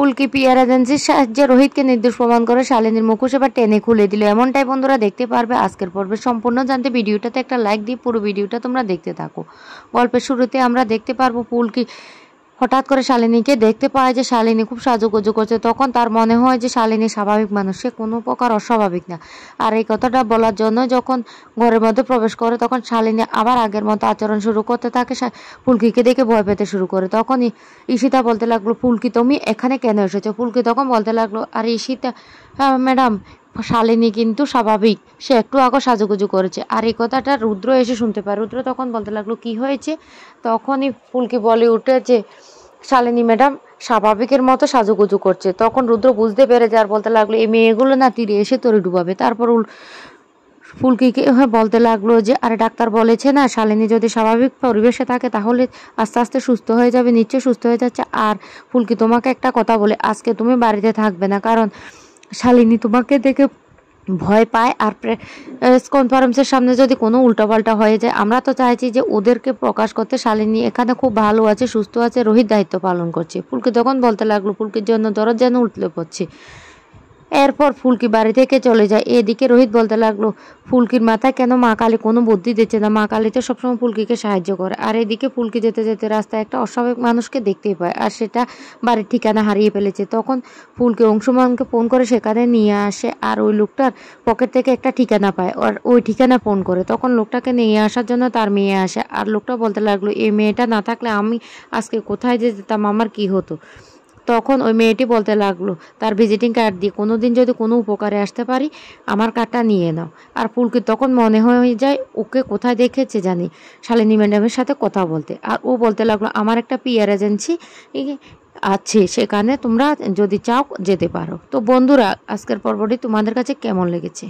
ফুলকি PR এজেন্সির সাহায্যে রোহিতকে নির্দোষ প্রমাণ করে শালিনীর মুখোশ এবার টেনে খুলে দিল। এমনটাই বন্ধুরা দেখতে পারবে আজকের পর্বে। সম্পূর্ণ জানতে ভিডিওটাতে একটা লাইক দিয়ে পুরো ভিডিওটা তোমরা দেখতে থাকো। গল্পের শুরুতে আমরা দেখতে পারবো ফুলকি হঠাৎ করে শালিনীকে দেখতে পায় যে শালিনী খুব সাজুগুজু করছে। তখন তার মনে হয় যে শালিনী স্বাভাবিক মানুষ, সে কোনো প্রকার অস্বাভাবিক না। আর এই কথাটা বলার জন্য যখন ঘরের মধ্যে প্রবেশ করে তখন শালিনী আবার আগের মতো আচরণ শুরু করতে থাকে, ফুলকিকে দেখে ভয় পেতে শুরু করে। তখন ঈশিতা বলতে লাগলো, ফুলকি তুমি এখানে কেন এসেছো? ফুলকি তখন বলতে লাগলো, আর ঈশিতা ম্যাডাম, শালিনী কিন্তু স্বাভাবিক, সে একটু আগে সাজুগুজু করেছে। আর এই কথাটা রুদ্র এসে শুনতে পায়। রুদ্র তখন বলতে লাগলো, কি হয়েছে? তখনই ফুলকি বলে উঠে যে শালিনী ম্যাডাম স্বাভাবিকের মতো সাজুগুজু করছে। তখন রুদ্র বুঝতে পেরে যায় আর বলতে লাগলো, এই মেয়েগুলো না তীরে এসে তোরে ডুবাবে। তারপর ফুলকিকে বলতে লাগলো যে আরে ডাক্তার বলেছে না, শালিনী যদি স্বাভাবিক পরিবেশে থাকে তাহলে আস্তে আস্তে সুস্থ হয়ে যাবে, নিশ্চয় সুস্থ হয়ে যাচ্ছে। আর ফুলকি তোমাকে একটা কথা বলে, আজকে তুমি বাড়িতে থাকবে না, কারণ শালিনী তোমাকে দেখে ভয় পায়। আর প্রেস কনফারেন্সের সামনে যদি কোনো উল্টাপাল্টা হয়ে যায়, আমরা তো চাইছি যে ওদেরকে প্রকাশ করতে শালিনী এখানে খুব ভালো আছে, সুস্থ আছে, রোহিত দায়িত্ব পালন করছে। ফুলকি তখন বলতে লাগলো, ফুলকির জন্য দরদ যেন উঠলে পড়ছে। এরপর ফুলকি বাড়ি থেকে চলে যায়। এদিকে রোহিত বলতে লাগলো, ফুলকির মাথায় কেন মা কালী কোনো বুদ্ধি দিচ্ছে না? মা কালী তো সবসময় ফুলকিকে সাহায্য করে। আর এদিকে ফুলকি যেতে যেতে রাস্তায় একটা অস্বাভাবিক মানুষকে দেখতেই পায়, আর সেটা বাড়ির ঠিকানা হারিয়ে ফেলেছে। তখন ফুলকি অংশুমানকে ফোন করে সেখানে নিয়ে আসে, আর ওই লোকটার পকেট থেকে একটা ঠিকানা পায়, আর ওই ঠিকানা ফোন করে। তখন লোকটাকে নিয়ে আসার জন্য তার মেয়ে আসে। আর লোকটা বলতে লাগলো, এই মেয়েটা না থাকলে আমি আজকে কোথায় যে যেতাম, আমার কি হতো? তখন ওই মেয়েটি বলতে লাগলো, তার ভিজিটিং কার্ড দিয়ে কোনোদিন যদি কোনো উপকারে আসতে পারি আমার কার্ডটা নিয়ে নাও। আর ফুলকি তখন মনে হয়ে যায় ওকে কোথায় দেখেছে জানি, শালিনী ম্যাডামের সাথে কথা বলতে। আর ও বলতে লাগলো, আমার একটা পিআর এজেন্সি আছে, সেখানে তোমরা যদি চাও যেতে পারো। তো বন্ধুরা, আজকের পর্বটি তোমাদের কাছে কেমন লেগেছে?